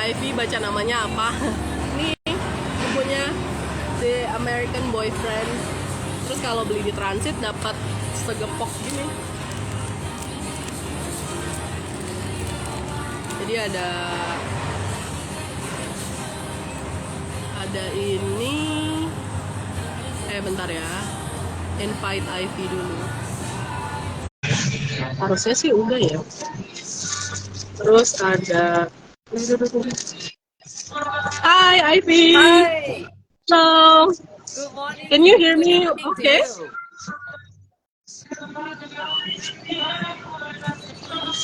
Ivy baca namanya apa. Ini bukunya The American Boyfriend. Terus kalau beli di transit dapat segepok gini. Jadi ada ini. Bentar ya. Invite Ivy dulu. Harusnya sih udah ya. Terus ada Hi Ivy. Hi. Hello. Good morning. Can you hear me? Okay.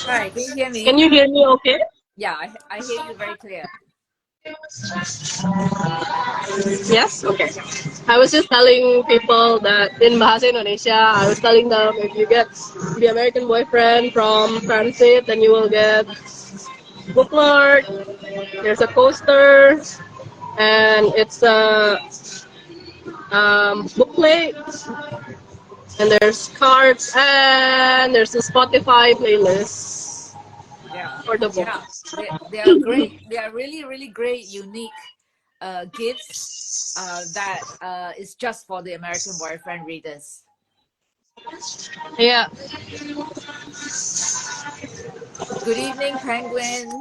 Hi, can you hear me? Can you hear me okay? Yeah, I hear you very clear. Yes? Okay. I was just telling people that in Bahasa Indonesia, I was telling them if you get the American Boyfriend from Transit, then you will get bookmark, there's a coaster, and it's a bookplate, and there's cards, and there's a Spotify playlist for the book. Yeah. They are great. They are really great, unique gifts that is just for the American Boyfriend readers. Yeah. Good evening, Penguin.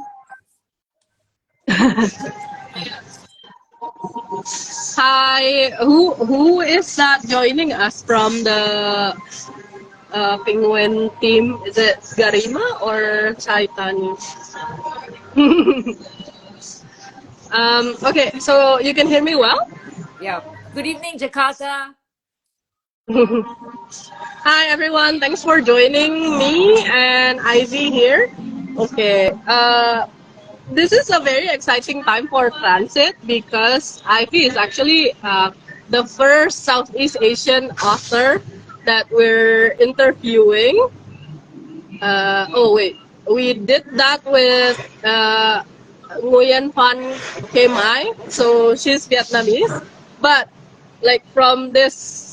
Hi, who is that joining us from the Penguin team? Is it Garima or Chaitani? Okay, so you can hear me well? Yeah. Good evening, Jakarta. Hi everyone, thanks for joining me and Ivy here. Okay, this is a very exciting time for Transit because Ivy is actually the first Southeast Asian author that we're interviewing. We did that with Nguyen Phan Khemai, so she's Vietnamese, but like from this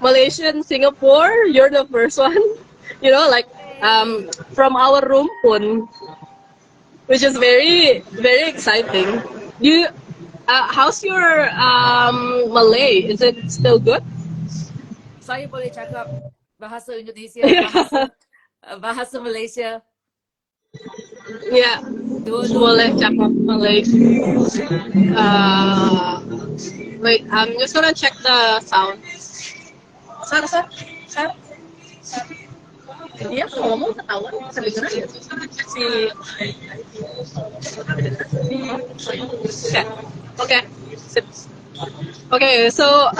Malaysian, Singapore, you're the first one, from our rumpun, which is very exciting. How's your Malay? Is it still good? Saya boleh cakap bahasa Indonesia, bahasa Malaysia. Yeah, boleh cakap Malay. Wait, I'm just gonna check the sound. Sar. Dia kalau ngomong ketahuan kedengeran ya si. Okay. Okay, so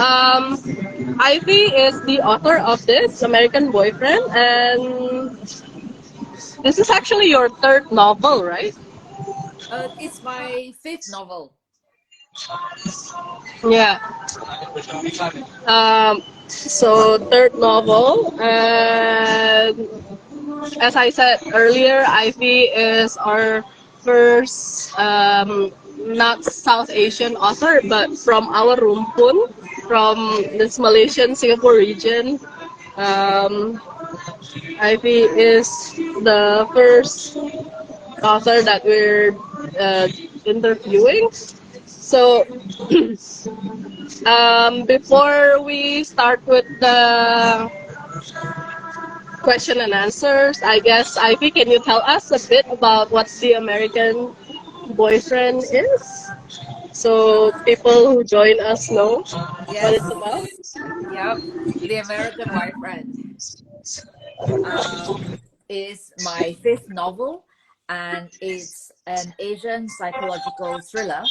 Ivy is the author of this American Boyfriend, and this is actually your third novel, right? It's my 5th novel. Yeah. So third novel, and as I said earlier, Ivy is our first not South Asian author, but from our rumpun, from this Malaysian Singapore region. Ivy is the first author that we're interviewing. So before we start with the question and answers, I guess, Ivy, can you tell us a bit about what the American Boyfriend is? So people who join us know what it's about. Yep. The American Boyfriend is my 5th novel, and it's an Asian psychological thriller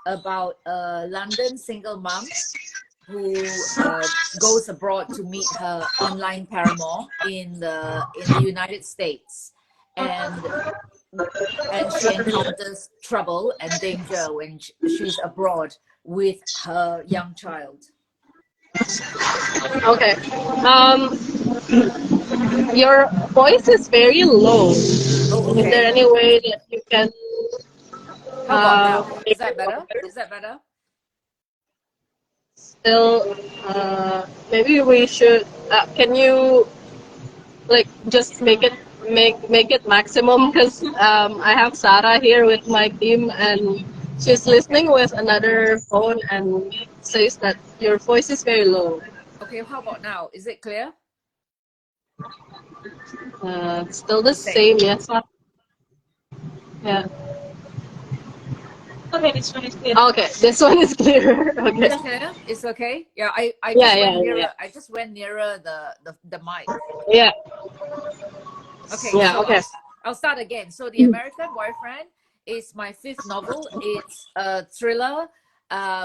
about a London single mom who goes abroad to meet her online paramour in the United States, and she encounters trouble and danger when she's abroad with her young child. Okay. Your voice is very low. Oh, okay. Is there any way that you can? How about now? Is that better? Is that better? Still, maybe we should. Can you just make it make it maximum because I have Sarah here with my team and she's listening with another phone and says that your voice is very low. Okay, how about now? Is it clear? Still the same, yes. Yeah. Okay, this one is clear. Okay, this one is clearer. Okay. It's clear? It's okay? Yeah, I Yeah, just went yeah, nearer. yeah. I just went nearer the mic. Yeah. Okay, Yeah. so Okay. I'll start again. So The American Boyfriend is my fifth novel. It's a thriller,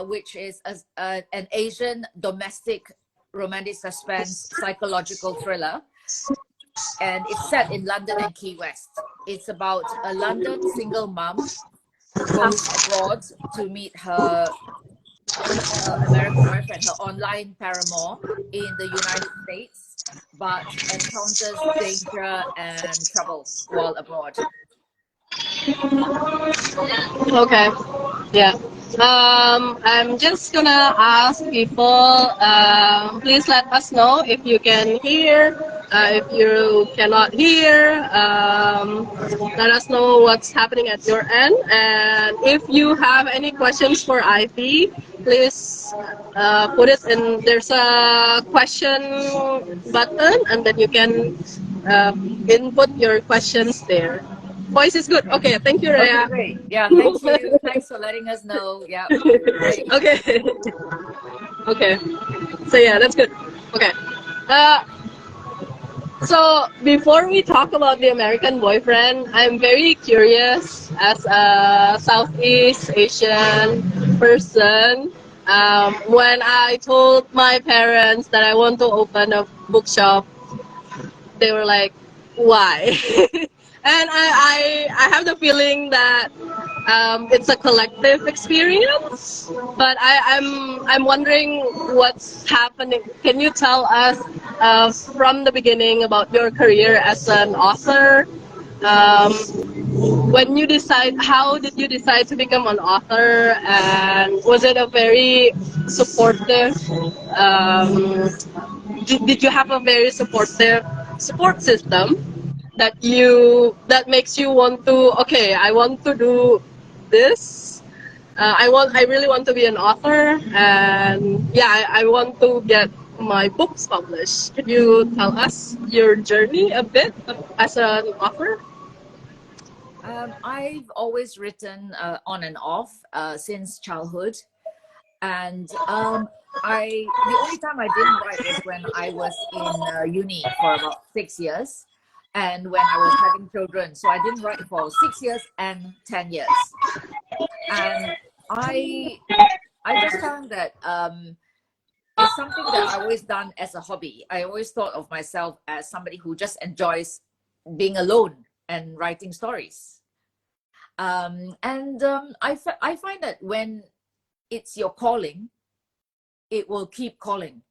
which is an Asian domestic romantic suspense psychological thriller, and it's set in London and Key West. It's about a London single mom who goes abroad to meet her American boyfriend, her online paramour in the United States, but encounters danger and trouble while abroad. Okay. Yeah. I'm just gonna ask people. Please let us know if you can hear. If you cannot hear, let us know what's happening at your end. And if you have any questions for Ivy, please put it in. There's a question button, and then you can input your questions there. Voice is good. Okay, thank you, Okay, Rhea. great. Yeah, thank you. Thanks for letting us know. Yeah, great. Okay. Okay. So yeah, that's good. Okay. Uh, so before we talk about the American Boyfriend, I'm very curious as a Southeast Asian person. When I told my parents that I want to open a bookshop, they were like, "Why?" And I have the feeling that it's a collective experience. But I'm wondering what's happening. Can you tell us from the beginning about your career as an author? Um, when you decide, how did you decide to become an author, and was it a very supportive? Um, did you have a very supportive support system that makes you want to, okay, I want to do this. I really want to be an author, and yeah, I want to get my books published. Can you tell us your journey a bit as an author? I've always written on and off since childhood, and the only time I didn't write was when I was in uni for about 6 years, and when I was having children. So I didn't write for 6 years and 10 years, and I I just found that it's something that I always done as a hobby. I always thought of myself as somebody who just enjoys being alone and writing stories. I find that when it's your calling, it will keep calling.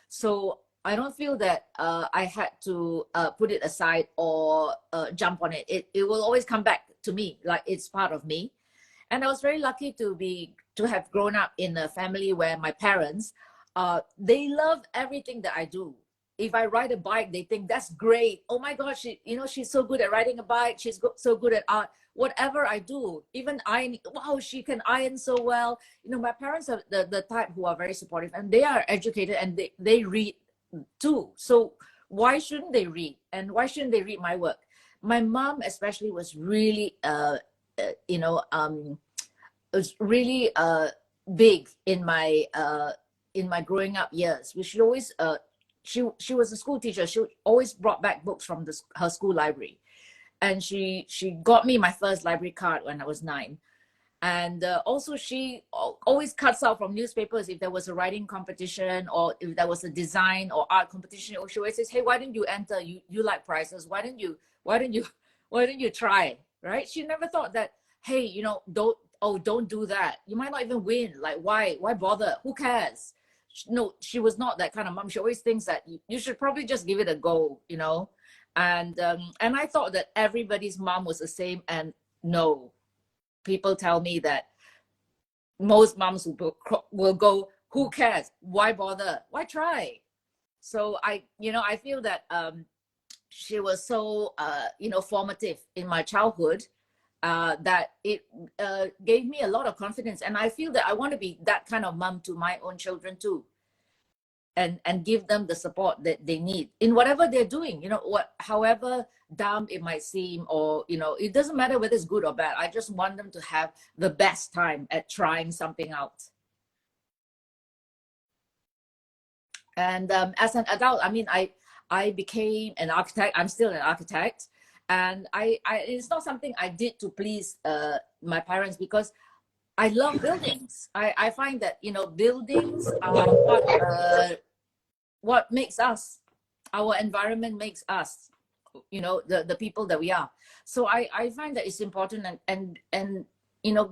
So I don't feel that I had to put it aside or jump on it. It will always come back to me, like it's part of me. And I was very lucky to have grown up in a family where my parents, they love everything that I do. If I ride a bike, they think that's great. Oh my God, she's so good at riding a bike. She's so good at art. Whatever I do, even iron, wow, she can iron so well. My parents are the type who are very supportive, and they are educated, and they read too. So why shouldn't they read? And why shouldn't they read my work? My mom especially was really, was really big in my growing up years. She always she was a school teacher. She always brought back books from her school library, and she got me my first library card when I was 9. And also she always cuts out from newspapers if there was a writing competition or if there was a design or art competition. She always says, "Hey, why didn't you enter? You like prizes. Why didn't you try?" Right? She never thought that, hey, don't do that. You might not even win. Like, why bother? Who cares? No, she was not that kind of mom. She always thinks that you should probably just give it a go, And I thought that everybody's mom was the same, and no, people tell me that most moms will go, who cares? Why bother? Why try? So I feel that she was so formative in my childhood, that it gave me a lot of confidence, and I feel that I want to be that kind of mom to my own children too, and give them the support that they need in whatever they're doing, however dumb it might seem, or it doesn't matter whether it's good or bad. I just want them to have the best time at trying something out. And as an adult, I mean, I became an architect. I'm still an architect, and I it's not something I did to please my parents, because I love buildings. I find that buildings are what makes us. Our environment makes us, the people that we are. So I find that it's important, and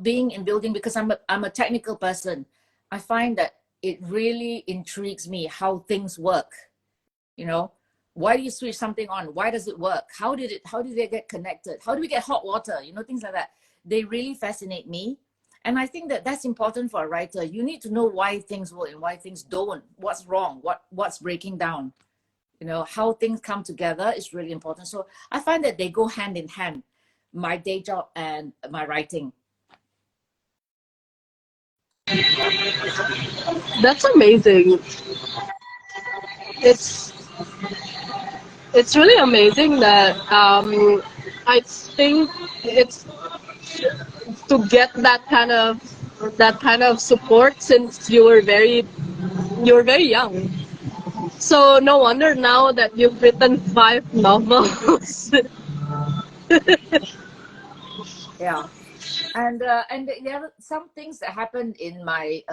being in building, because I'm a technical person. I find that it really intrigues me how things work. Why do you switch something on? Why does it work? How did they get connected? How do we get hot water? Things like that. They really fascinate me. And I think that that's important for a writer. You need to know why things work and why things don't. What's wrong? What's breaking down? How things come together is really important. So I find that they go hand in hand, my day job and my writing. That's amazing. It's really amazing that I think it's to get that kind of support since you were very young. So no wonder now that you've written 5 novels. Yeah. And there are some things that happened in my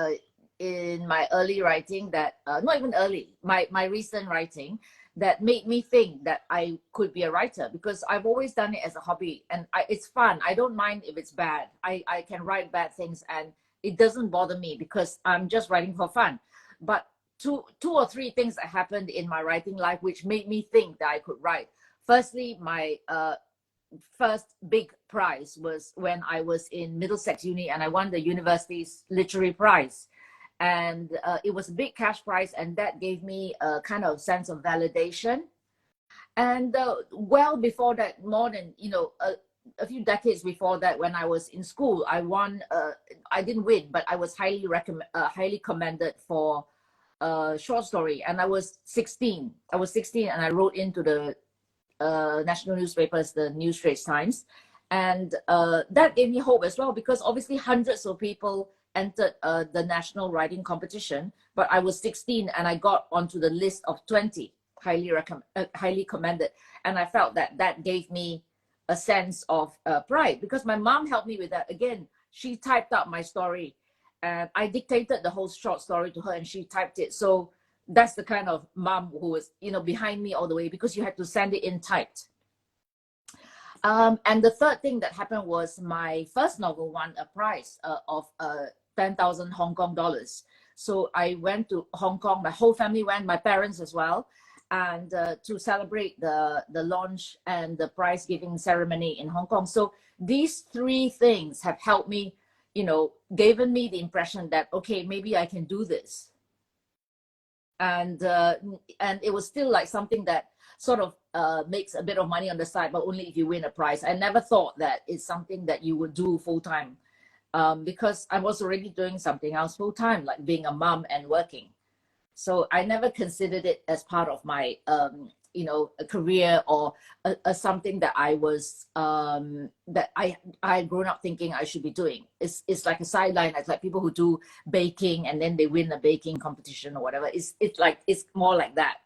early writing that not even early, my recent writing, that made me think that I could be a writer, because I've always done it as a hobby, and it's fun. I don't mind if it's bad. I can write bad things and it doesn't bother me, because I'm just writing for fun. But two or three things that happened in my writing life which made me think that I could write. Firstly, my first big prize was when I was in Middlesex Uni, and I won the university's literary prize. And it was a big cash prize, and that gave me a kind of sense of validation. And well before that, more than a few decades before that, when I was in school, I won. I didn't win, but I was highly commended for a short story, and I was 16. I was 16, and I wrote into the national newspapers, the New Straits Times, and that gave me hope as well, because obviously hundreds of people entered the national writing competition, but I was 16 and I got onto the list of 20 highly commended, and I felt that gave me a sense of pride, because my mom helped me with that. Again, she typed up my story, and I dictated the whole short story to her, and she typed it. So that's the kind of mom who was behind me all the way, because you had to send it in typed. And the third thing that happened was my first novel won a prize of 10,000 Hong Kong dollars. So I went to Hong Kong. My whole family went, my parents as well, and to celebrate the launch and the prize giving ceremony in Hong Kong. So these three things have helped me, given me the impression that, okay, maybe I can do this. And it was still like something that sort of makes a bit of money on the side, but only if you win a prize. I never thought that it's something that you would do full time, because I was already doing something else full time, like being a mom and working. So I never considered it as part of my a career, or something that I was that I grown up thinking I should be doing. It's like a sideline. It's like people who do baking and then they win a baking competition or whatever. It's more like that.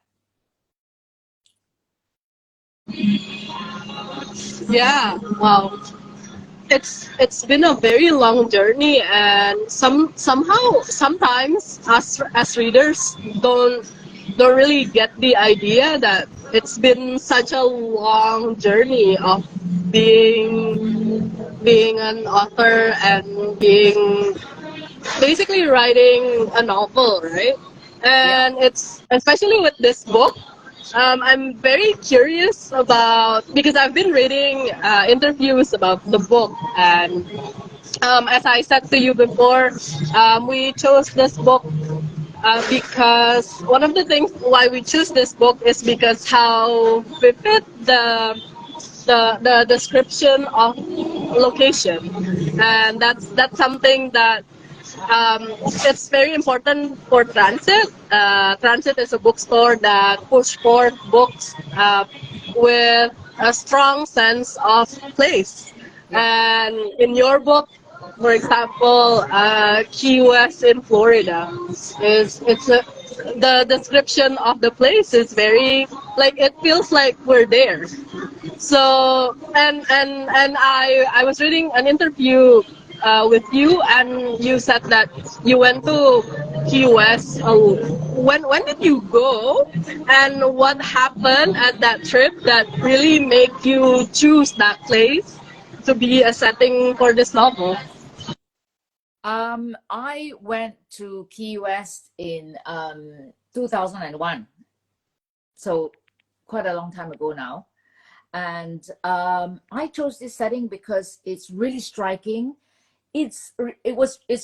Yeah, wow. It's been a very long journey, and sometimes us as readers don't really get the idea that it's been such a long journey of being an author and being basically writing a novel, right? And it's especially with this book. I'm very curious about, because I've been reading interviews about the book, and as I said to you before, we chose this book because one of the things why we choose this book is because how vivid the description of location, and that's something that it's very important for Transit. Transit is a bookstore that push forth books with a strong sense of place. Yeah. And in your book, for example, Key West in Florida, is it's a the description of the place is very like it feels like we're there. So and I was reading an interview with you, and you said that you went to Key West. When did you go, and what happened at that trip that really make you choose that place to be a setting for this novel? I went to Key West in 2001, so quite a long time ago now. And I chose this setting because it's really striking. It's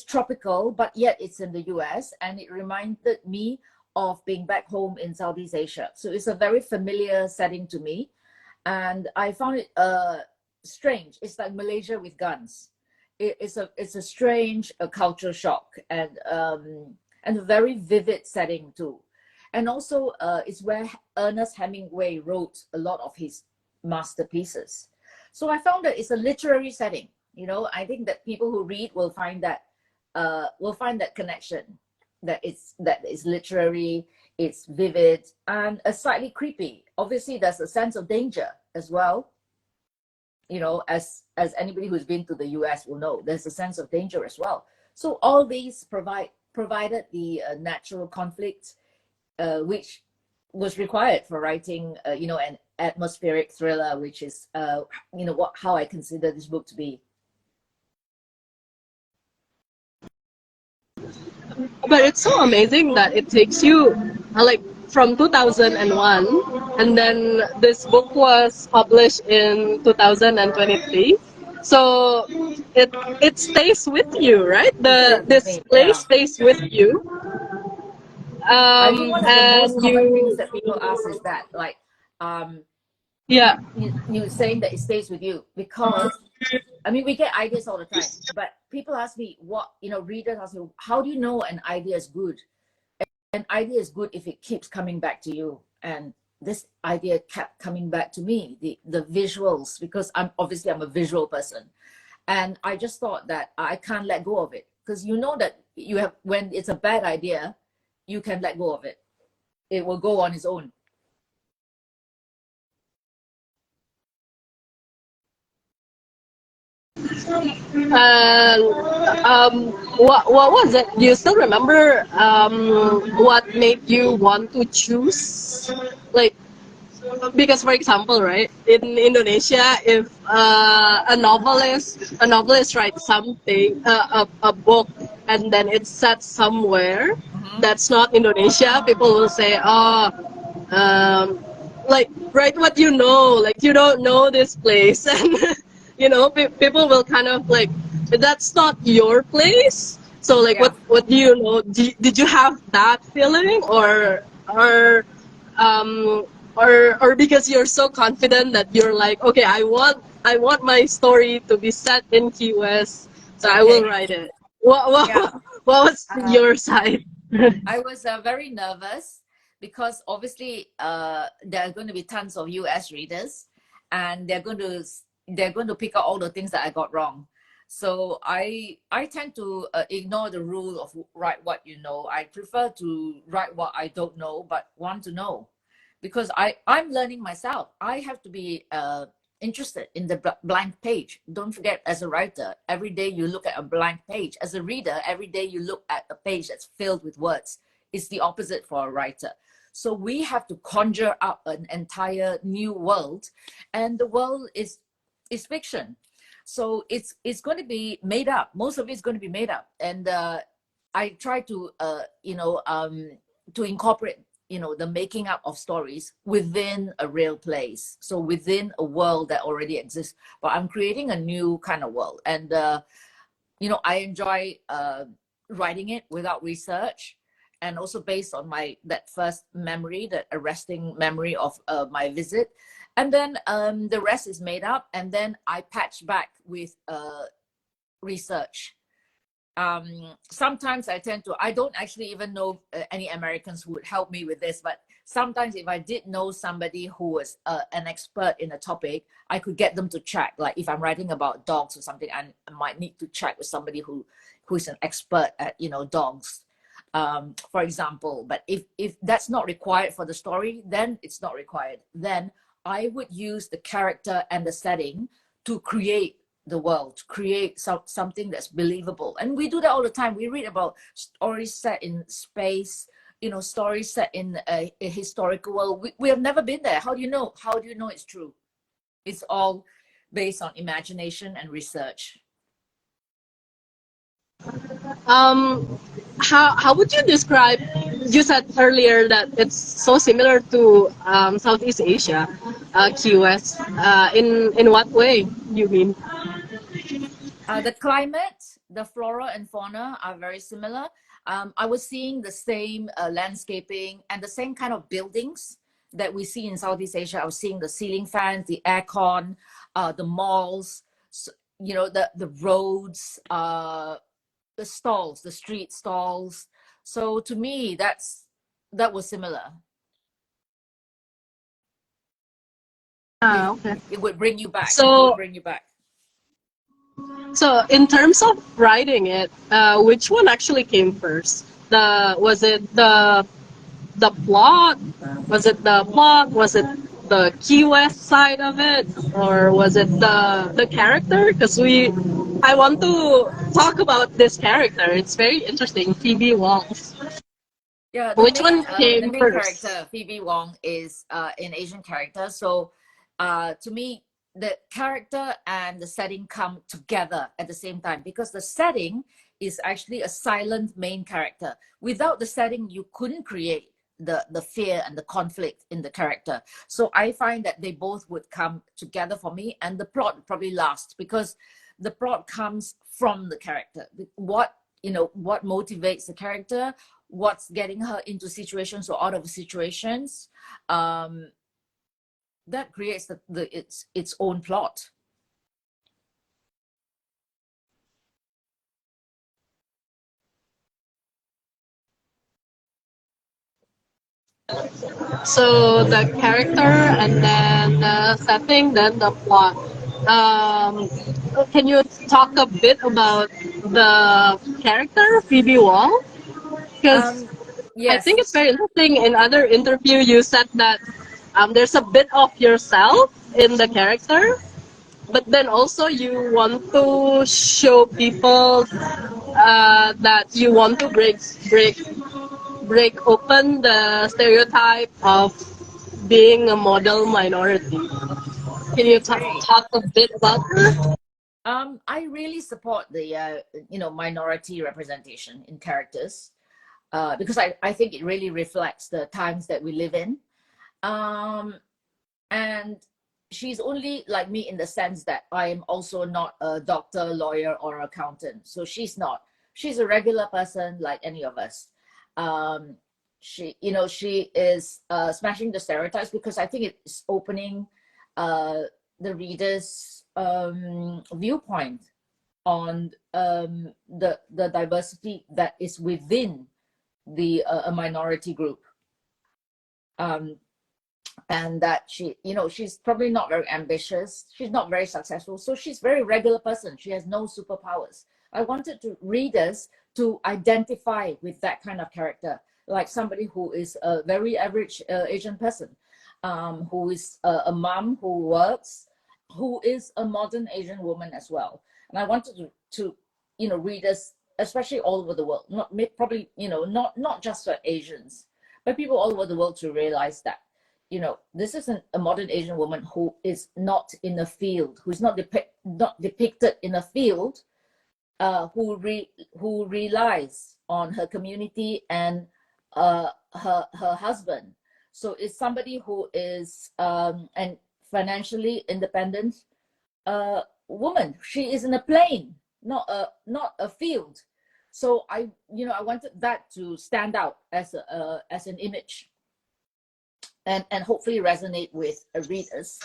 tropical, but yet it's in the US, and it reminded me of being back home in Southeast Asia. So it's a very familiar setting to me, and I found it strange. It's like Malaysia with guns. It's a strange culture shock, and a very vivid setting too. And also, it's where Ernest Hemingway wrote a lot of his masterpieces. So I found that it's a literary setting. You know, I think that people who read will find that connection, that it's literary, it's vivid, and slightly creepy. Obviously, there's a sense of danger as well. You know, as anybody who's been to the US will know, there's a sense of danger as well. So all these provided the natural conflict, which was required for writing, an atmospheric thriller, which is, how I consider this book to be. But it's so amazing that it takes you like from 2001, and then this book was published in 2023. So it stays with you, right? This place Yeah. stays with you. I think one of the most And common things you, that people ask is that, like, um, yeah, you saying that it stays with you, because I mean, we get ideas all the time, but people ask me readers ask me, how do you know an idea is good? An idea is good if it keeps coming back to you. And this idea kept coming back to me, the visuals, because I'm a visual person. And I just thought that I can't let go of it, because that when it's a bad idea, you can let go of it. It will go on its own. and what was it? Do you still remember what made you want to choose, like, because for example, right, in Indonesia, if a novelist writes something, a book, and then it's set somewhere that's not Indonesia, people will say, oh, like, write what you know, like you don't know this place. And people will kind of like, that's not your place. So like, Yeah. what do you know? Did you have that feeling, or um, or because you're so confident that you're like, okay, I want my story to be set in Key West, so I will Okay. write it. What Yeah. what was Uh, your side? I was very nervous, because obviously there are going to be tons of US readers, and they're going to pick out all the things that I got wrong. So I tend to ignore the rule of write what you know. I prefer to write what I don't know but want to know, because I'm learning myself. I have to be interested in the blank page. Don't forget, as a writer, every day you look at a blank page. As a reader, every day you look at a page that's filled with words. It's the opposite for a writer. So we have to conjure up an entire new world, and the world is fiction. So it's going to be made up. Most of it's going to be made up, and I try to incorporate the making up of stories within a real place, so within a world that already exists, but I'm creating a new kind of world. And I enjoy writing it without research, and also based on that first memory, that arresting memory of my visit. And then the rest is made up, and then I patch back with research. Sometimes I don't actually even know any Americans who would help me with this, but sometimes if I did know somebody who was an expert in a topic, I could get them to check. Like if I'm writing about dogs or something, I might need to check with somebody who is an expert at, dogs, for example. But if that's not required for the story, then it's not required. Then I would use the character and the setting to create the world, to create something that's believable. And we do that all the time. We read about stories set in space, stories set in a historical world. We have never been there. How do you know? How do you know it's true? It's all based on imagination and research. How would you describe? You said earlier that it's so similar to Southeast Asia, Key West. In what way you mean? The climate, the flora and fauna are very similar. I was seeing the same landscaping and the same kind of buildings that we see in Southeast Asia. I was seeing the ceiling fans, the aircon, the malls, the roads, the stalls, the street stalls. So to me, that was similar. Okay. It would bring you back. So, in terms of writing it, which one actually came first? Was it the plot? Was it the plot? Was it the Key West side of it, or was it the character? Because I want to talk about this character. It's very interesting, Phoebe Wong. Yeah, Which one the came main first? character, Phoebe Wong, is an Asian character. So to me, the character and the setting come together at the same time, because the setting is actually a silent main character. Without the setting, you couldn't create the fear and the conflict in the character. So I find that they both would come together for me, and the plot would probably last, because the plot comes from the character. What motivates the character, what's getting her into situations or out of situations, that creates its own plot. So the character, and then the setting, then the plot. Can you talk a bit about the character, Phoebe Wong? Because I Yes. think it's very interesting. In other interview, you said that there's a bit of yourself in the character, but then also you want to show people that you want to break open the stereotype of being a model minority. Can you talk a bit about that? I really support the minority representation in characters, because I think it really reflects the times that we live in. And she's only like me in the sense that I am also not a doctor, lawyer, or accountant. So she's not. She's a regular person like any of us. She is smashing the stereotypes, because I think it's opening the reader's viewpoint on the diversity that is within the a minority group. And that she's probably not very ambitious, she's not very successful, so she's a very regular person. She has no superpowers. I wanted readers to identify with that kind of character, like somebody who is a very average Asian person, who is a mom who works, who is a modern Asian woman as well. And I wanted to readers, especially all over the world, not just for Asians, but people all over the world, to realize that this isn't a modern Asian woman who is not in a field, who's not depicted in a field, who relies on her community and her husband. So it's somebody who is and financially independent woman. She is in a plane, not a field. So I wanted that to stand out as as an image, and hopefully resonate with readers.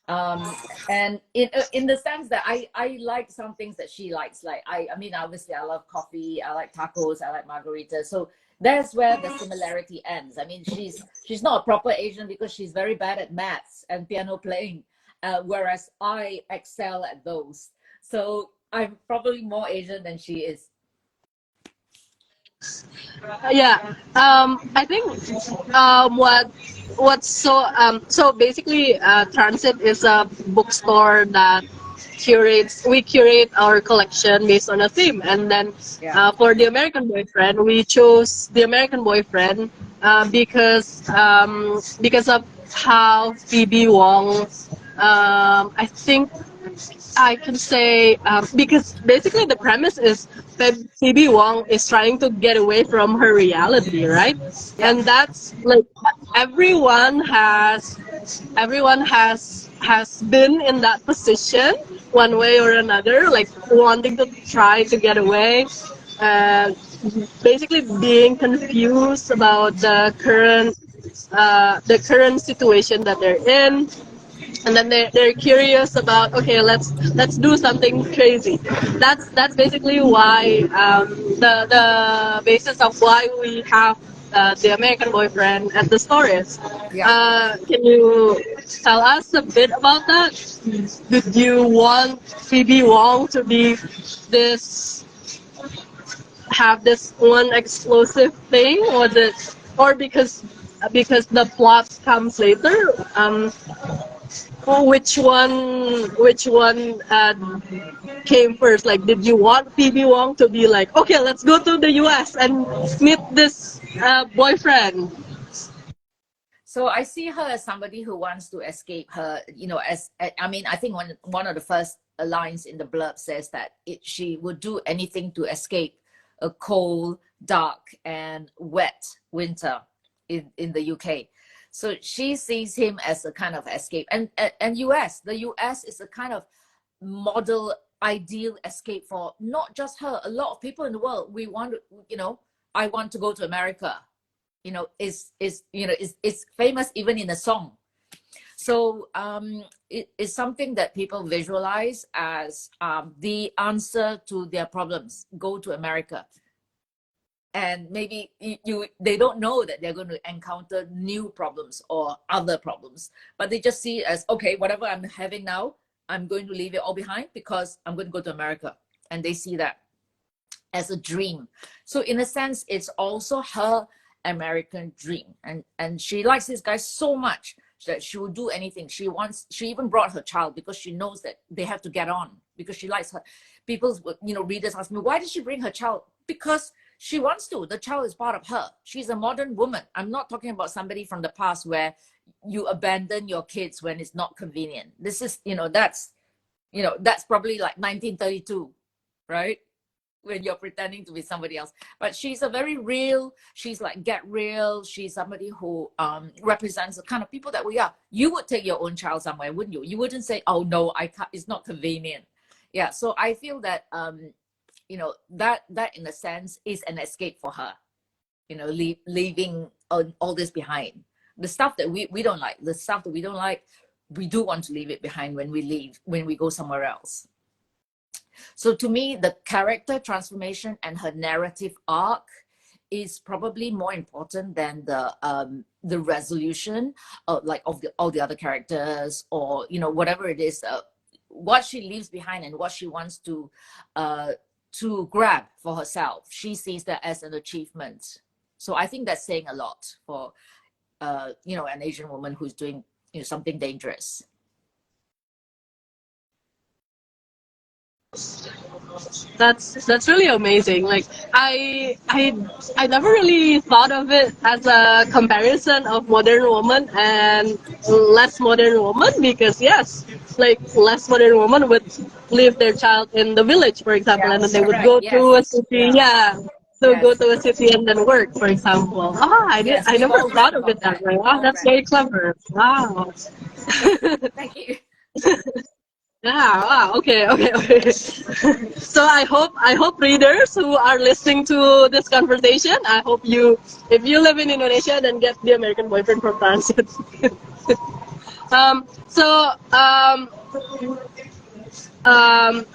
And in the sense that I like some things that she likes. Like I mean, obviously I love coffee, I like tacos, I like margaritas. So that's where the similarity ends. I mean, she's not a proper Asian because she's very bad at maths and piano playing, whereas I excel at those. So I'm probably more Asian than she is. Yeah, I think what's so basically Transit is a bookstore that we curate our collection based on a theme, and then Yeah. for the American Boyfriend we chose the American Boyfriend because of how Phoebe Wong, I think I can say because basically the premise is that Phoebe Wong is trying to get away from her reality, right? Yeah. And that's like everyone has everyone has been in that position one way or another, like wanting to try to get away, uh, basically being confused about the current situation that they're in, and then they're curious about, okay, let's do something crazy. That's basically why the basis of why we have the American Boyfriend at the stories. Yeah. Can you tell us a bit about that? Did you want Phoebe Wong to be this have this one explosive thing, or because the plot comes later? Which one came first? Like, did you want Phoebe Wong to be like, okay, let's go to the US and meet this boyfriend? So I see her as somebody who wants to escape her, as I mean, I think one of the first lines in the blurb says that she would do anything to escape a cold, dark, and wet winter in the UK. So she sees him as a kind of escape. And the US is a kind of model ideal escape for not just her, a lot of people in the world. We want to, I want to go to America, is famous even in a song. So it's something that people visualize as the answer to their problems. Go to America. And maybe they don't know that they're going to encounter new problems or other problems, but they just see it as, okay, whatever I'm having now, I'm going to leave it all behind because I'm going to go to America. And they see that as a dream. So in a sense, it's also her American dream. And she likes this guy so much that she will do anything. She even brought her child because she knows that they have to get on, because she likes her. People's, readers ask me, why did she bring her child? Because she wants to. The child is part of her. She's a modern woman. I'm not talking about somebody from the past where you abandon your kids when it's not convenient. This is, that's probably like 1932, right? When you're pretending to be somebody else. But she's a very real, she's like get real. She's somebody who represents the kind of people that we are. You would take your own child somewhere, wouldn't you? You wouldn't say, oh no, I can't, it's not convenient. Yeah, so I feel that that in a sense is an escape for her, leaving all this behind. The stuff that we don't like, we do want to leave it behind when we go somewhere else. So to me, the character transformation and her narrative arc is probably more important than the resolution of all the other characters, or whatever it is, what she leaves behind and what she wants to grab for herself. She sees that as an achievement. So I think that's saying a lot for an Asian woman who's doing something dangerous. That's really amazing. Like I never really thought of it as a comparison of modern woman and less modern woman, because yes, like less modern woman would leave their child in the village, for example, Yeah, and then they would correct. go to a Yes. city. Yeah. Yeah. So Yes. go to a city and then work, for example. Yes, I we've never all read thought of it about that that. way. We've Wow, all that's read. very clever. Wow. Thank you. Yeah, wow, okay. So I hope readers who are listening to this conversation, I hope you, if you live in Indonesia, then get the American Boyfriend from Transit. So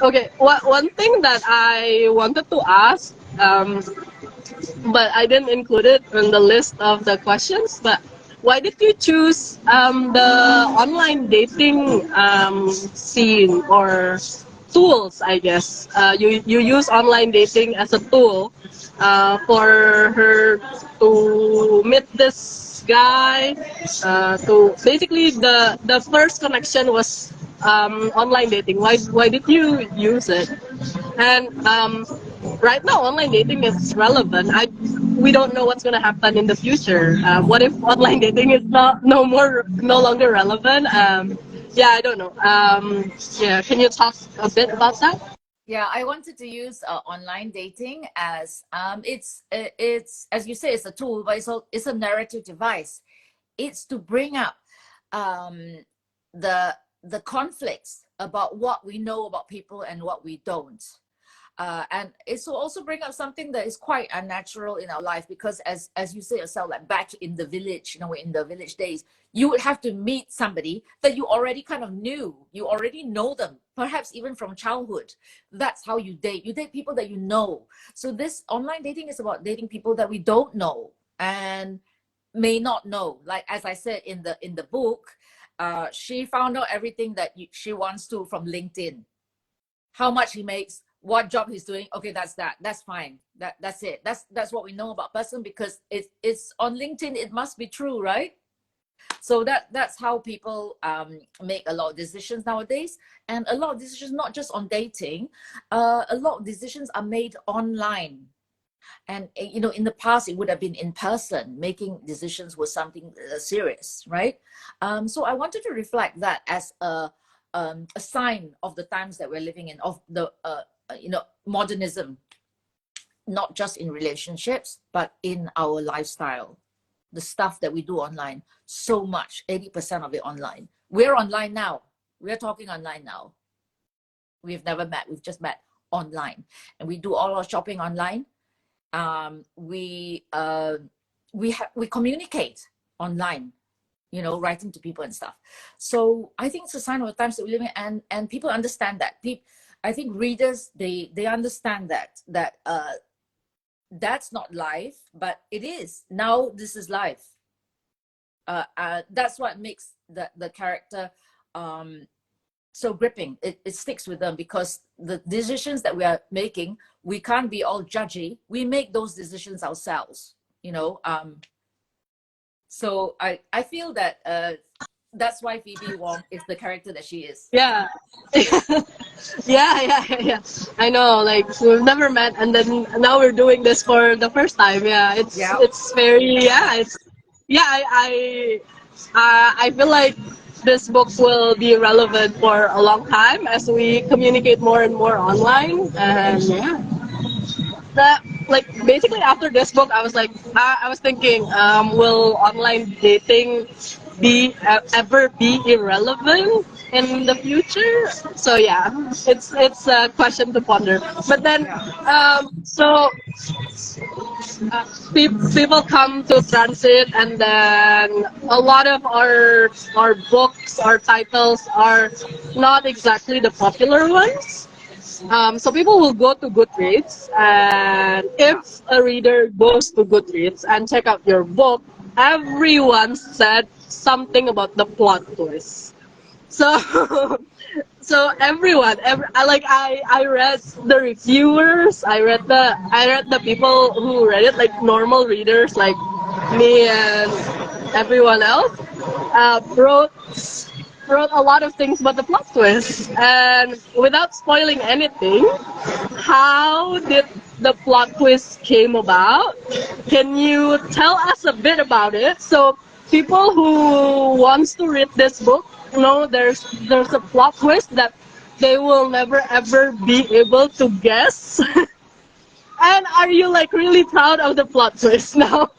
okay, one thing that I wanted to ask, but I didn't include it in the list of the questions. But why did you choose the online dating scene or tools? I guess you use online dating as a tool for her to meet this guy. To basically the first connection was online dating. Why did you use it? And right now, online dating is relevant. We don't know what's gonna happen in the future. What if online dating is no longer relevant? Yeah, I don't know. Yeah, can you talk a bit about that? Yeah, I wanted to use online dating as it's as you say, it's a tool, but it's a narrative device. It's to bring up um, the conflicts about what we know about people and what we don't. And it's to also bring up something that is quite unnatural in our life, because as you say yourself, like back in the village, in the village days, you would have to meet somebody that you already kind of knew. You already know them, perhaps even from childhood. That's how you date. You date people that you know. So this online dating is about dating people that we don't know and may not know. Like as I said in the book, she found out everything that she wants to from LinkedIn. How much he makes, what job he's doing. Okay, that's fine. That's it. That's what we know about person, because it's on LinkedIn. It must be true, right? So that's how people make a lot of decisions nowadays. And a lot of decisions, not just on dating, a lot of decisions are made online. And in the past it would have been in person. Making decisions was something serious, right? So I wanted to reflect that as a sign of the times that we're living in, of the modernism, not just in relationships but in our lifestyle. The stuff that we do online, so much, 80% of it online. We're online now. We're talking online now. We've never met. We've just met online, and we do all our shopping online. We communicate online, writing to people and stuff. So I think it's a sign of the times that we live in, and people understand that. I think readers, they understand that that's not life, but it is now. This is life. That's what makes the character so gripping. It sticks with them, because the decisions that we are making, we can't be all judgy. We make those decisions ourselves, so I feel that that's why Phoebe Wong is the character that she is. Yeah. Yeah. I know, like we've never met, and then now we're doing this for the first time. Yeah, Yeah. it's very, yeah, it's, yeah. I feel like this book will be relevant for a long time as we communicate more and more online. And yeah, that, like, basically after this book, I was like, I was thinking, will online dating ever be irrelevant in the future? So yeah, it's a question to ponder. But then, so people come to transit, and then a lot of our books, our titles are not exactly the popular ones. So people will go to Goodreads, and if a reader goes to Goodreads and check out your book, everyone said something about the plot twist. So, so everyone, I read the reviewers, I read the people who read it, like normal readers like me and everyone else, wrote a lot of things about the plot twist. And without spoiling anything, how did the plot twist came about? Can you tell us a bit about it? So people who wants to read this book know there's a plot twist that they will never ever be able to guess. And are you like really proud of the plot twist now?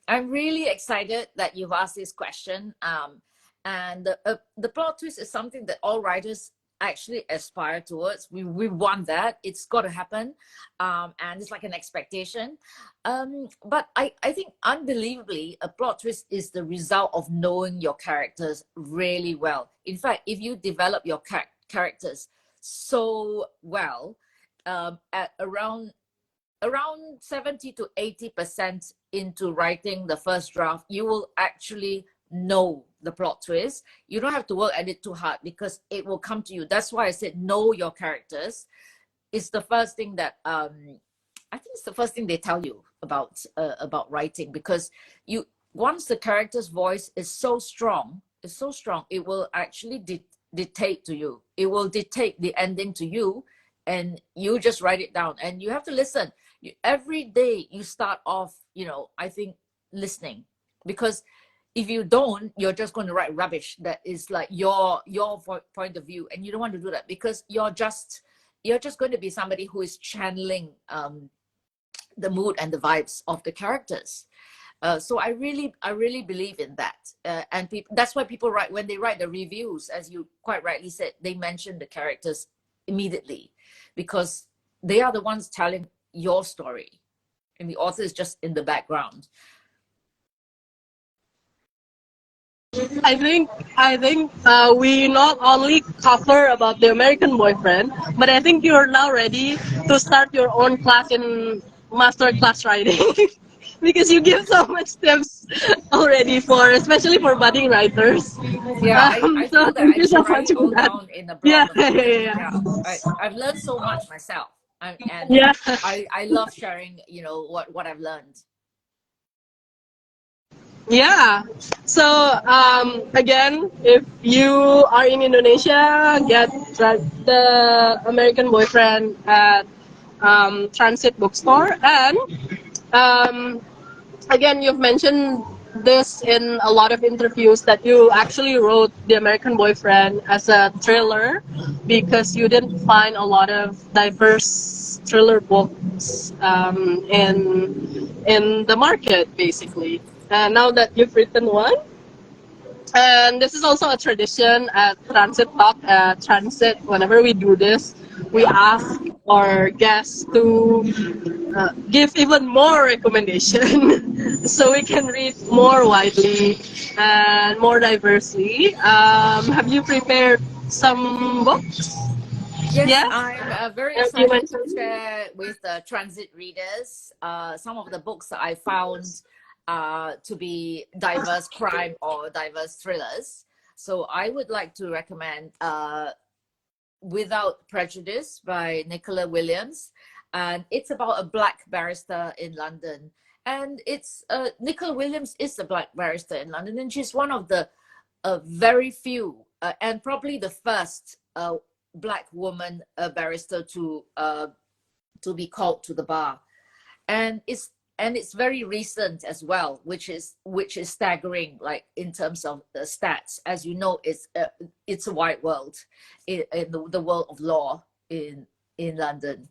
I'm really excited that you've asked this question. And the plot twist is something that all writers actually aspire towards. We want that. It's got to happen. And it's like an expectation. But I think unbelievably, a plot twist is the result of knowing your characters really well. In fact, if you develop your characters so well, at around 70 to 80% into writing the first draft, you will actually know the plot twist. You don't have to work at it too hard because it will come to you. That's why I said know your characters. It's the first thing that I think it's the first thing they tell you about writing, because once the character's voice is so strong, it will actually dictate to you. It will dictate the ending to you, and you just write it down. And you have to listen. Every day you start off, I think, listening, because if you don't, you're just going to write rubbish that is like your point of view, and you don't want to do that, because you're just going to be somebody who is channeling the mood and the vibes of the characters. So I really believe in that, and that's why people write, when they write the reviews, as you quite rightly said, they mention the characters immediately, because they are the ones telling your story, and the author is just in the background. I think we not only cover about the American Boyfriend, but I think you're now ready to start your own class in master class writing. Because you give so much tips already especially for budding writers. Yeah, I So feel that thank I you so should write much it for all that. down in a Yeah, blog or yeah, something. yeah, Yeah, I've learned so much myself, and yeah. I love sharing, what I've learned. Yeah. So again, if you are in Indonesia, get the American Boyfriend at Transit Bookstore. And um, again, you've mentioned this in a lot of interviews that you actually wrote The American Boyfriend as a thriller because you didn't find a lot of diverse thriller books in the market, basically. And now that you've written one, and this is also a tradition at Transit Talk. At Transit, whenever we do this, we Yeah. ask our guests to give even more recommendation so we can read more widely and more diversely. Have you prepared some books? Yes, Yes? I'm very As you excited to mentioned? share with the transit readers some of the books that I found to be diverse crime or diverse thrillers. So I would like to recommend Without Prejudice by Nicola Williams. And it's about a black barrister in London. And it's Nicola Williams is a black barrister in London, and she's one of the very few and probably the first black woman barrister to be called to the bar, and it's very recent as well, which is staggering, like in terms of the stats. As you know, it's a wide world in the world of law in London.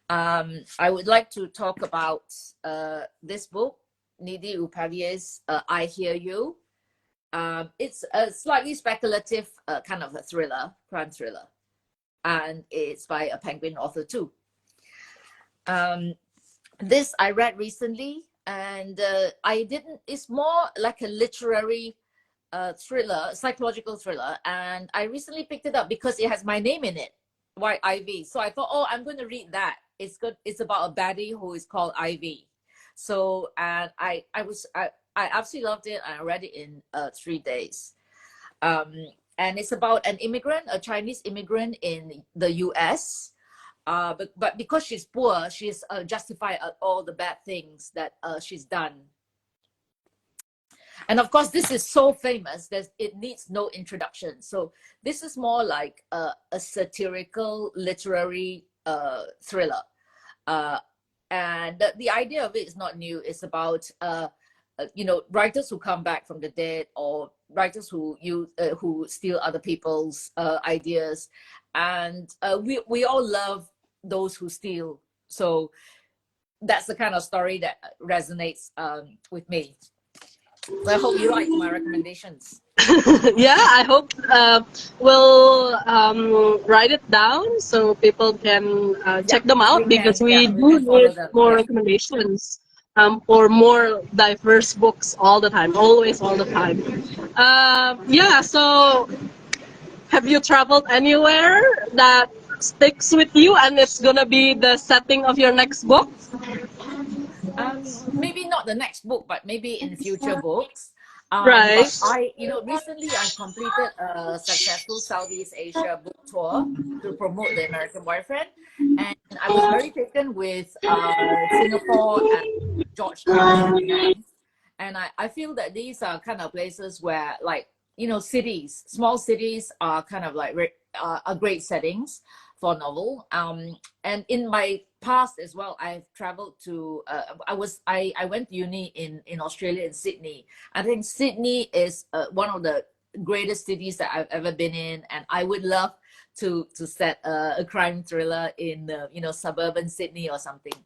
I would like to talk about this book, Nidhi Upadhyay's I Hear You. It's a slightly speculative kind of a crime thriller, and it's by a Penguin author too. This I read recently, and it's more like a literary thriller, psychological thriller, and I recently picked it up because it has my name in it, White Ivy. So I thought, oh, I'm going to read that. It's good. It's about a baddie who is called Ivy. So, and I absolutely loved it. I read it in 3 days. And it's about an immigrant, a Chinese immigrant in the US. But because she's poor, she's justified all the bad things that she's done. And of course, this is so famous that it needs no introduction. So this is more like a satirical literary thriller. And the idea of it is not new. It's about writers who come back from the dead, or writers who steal other people's ideas, and we all love those who steal. So that's the kind of story that resonates with me. So I hope you like my recommendations. Yeah, I hope we'll write it down so people can check Yep, them we out, because can. Yeah, we we do can follow need them. more Yeah. recommendations for more diverse books all the time, always, all the time. Yeah, so have you traveled anywhere that sticks with you and it's gonna be the setting of your next book? Maybe not the next book, but maybe in future books. But Right. recently I've completed a successful Southeast Asia book tour to promote the American Boyfriend, and I was very taken with Singapore and Georgetown, Penang, and I feel that these are kind of places where, like, cities, small cities are kind of like are great settings for novel. And in my past as well, I've traveled to. I went to uni in Australia, in Sydney. I think Sydney is one of the greatest cities that I've ever been in, and I would love to set a crime thriller in suburban Sydney or something.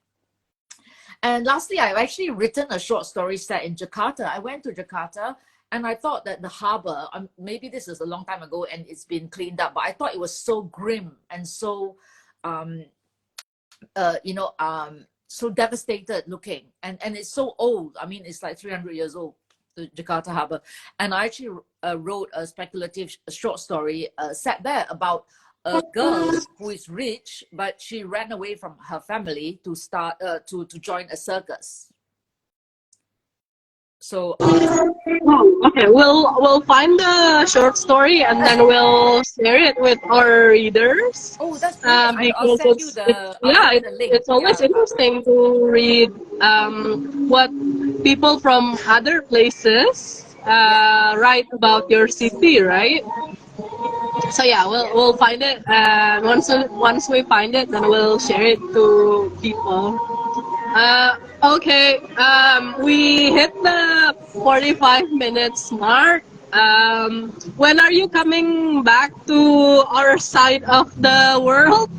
And lastly, I've actually written a short story set in Jakarta. I went to Jakarta and I thought that the harbor, maybe this is a long time ago and it's been cleaned up, but I thought it was so grim and so, um, so devastated looking. And it's so old. I mean, it's like 300 years old, the Jakarta harbor. And I actually wrote a speculative short story set there about a girl who is rich, but she ran away from her family to start to join a circus. So Oh, okay, we'll find the short story and then we'll share it with our readers. oh, that's brilliant. I'll Because send you the link. it's always Yeah. interesting to read what people from other places Yeah. write about your city, right? So yeah, Yes. we'll find it, and once we find it, then we'll share it to people. Okay, we hit the 45 minutes mark. When are you coming back to our side of the world?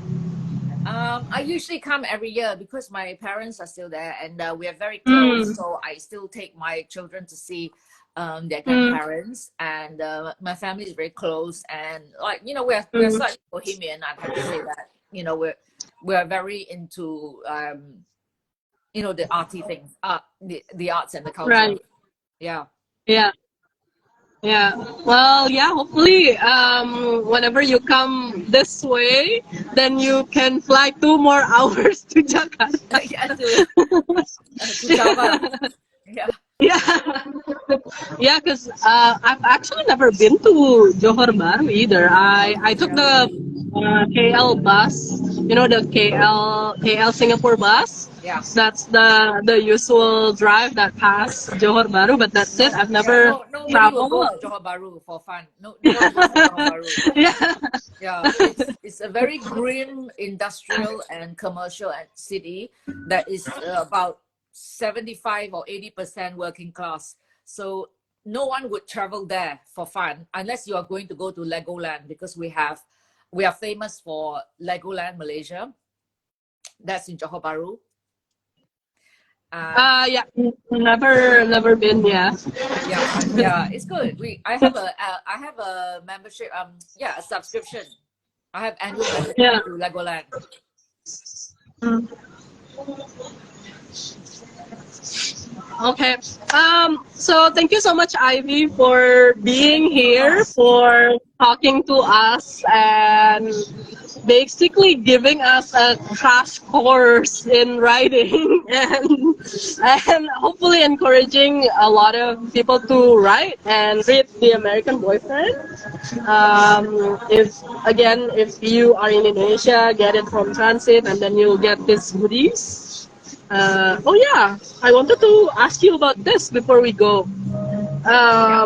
I usually come every year because my parents are still there and we are very close. Mm, So I still take my children to see their mm, grandparents, and my family is very close. And, like, we're mm. slightly bohemian. I'd have to say that. We're very into the arty things, the arts and the culture. Right. Yeah. Yeah. Yeah. Well, yeah, hopefully, whenever you come this way, then you can fly 2 more hours to Jakarta. Yeah, to Java. Yeah. Yeah. Yeah, because I've actually never been to Johor Bahru either. I took Yeah. the KL bus, the KL Singapore bus. Yeah. That's the usual drive that pass Johor Bahru, but that's it. No, I've yeah, never no, nobody will go traveled. to Johor Bahru for fun. No, nobody goes to Johor Bahru. Yeah. Yeah, it's a very grim industrial and commercial city that is about 75 or 80% working class. So no one would travel there for fun unless you are going to go to Legoland, because we are famous for Legoland Malaysia. That's in Johor Bahru. Uh, Yeah, never been. Yeah. yeah, yeah, it's good. I have a membership. Yeah, a subscription. I have annual Yeah. membership to Legoland. Mm. Okay. So thank you so much, Ivy, for being Thank you so here, much. for talking to us, and basically giving us a crash course in writing, and hopefully encouraging a lot of people to write and read The American Boyfriend. If you are in Indonesia, get it from Transit, and then you'll get these goodies. Oh yeah, I wanted to ask you about this before we go. Yeah.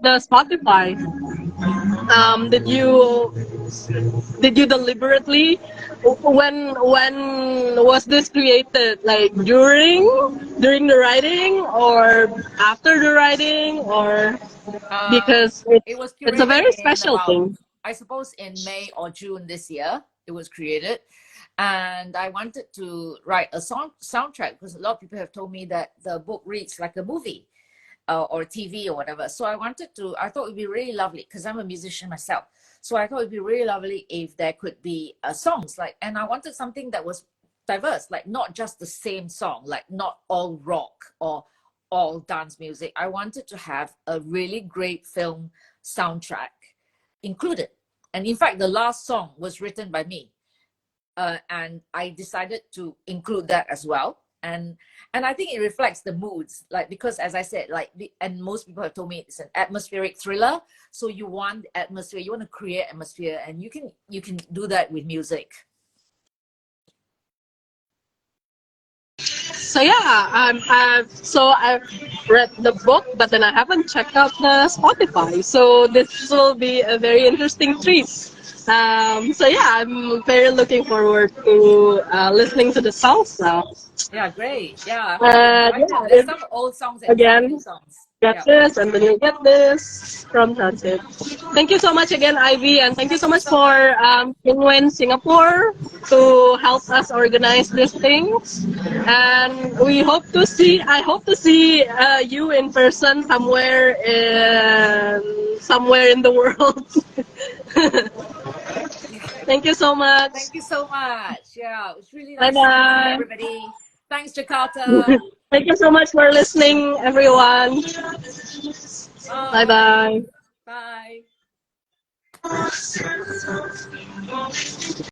The Spotify. Did you deliberately, when was this created? Like during the writing, or after the writing, or because It was it's a curated very in special about, thing. I suppose, in May or June this year. It was created, and I wanted to write a soundtrack because a lot of people have told me that the book reads like a movie. or TV or whatever. So I thought it'd be really lovely because I'm a musician myself. So I thought it'd be really lovely if there could be songs and I wanted something that was diverse, like not just the same song, like not all rock or all dance music. I wanted to have a really great film soundtrack included. And in fact, the last song was written by me. And I decided to include that as well. And I think it reflects the moods, like, because as I said, and most people have told me it's an atmospheric thriller. So you want atmosphere, you want to create atmosphere, and you can do that with music. So yeah, I've read the book, but then I haven't checked out the Spotify. So this will be a very interesting treat. So yeah, I'm very looking forward to listening to the songs now. Yeah, great. Yeah, I hope you enjoyed it. There's some old songs and some new songs. Get this, and then you get this from Transit. Thank you so much again, Ivy, and thank you so much for Penguin Singapore to help us organize these things. And I hope to see you in person somewhere in the world. Thank you so much. Thank you so much. Yeah, it was really Bye nice seeing bye. everybody. Thanks, Jakarta. Thank you so much for listening, everyone. Bye bye. Bye.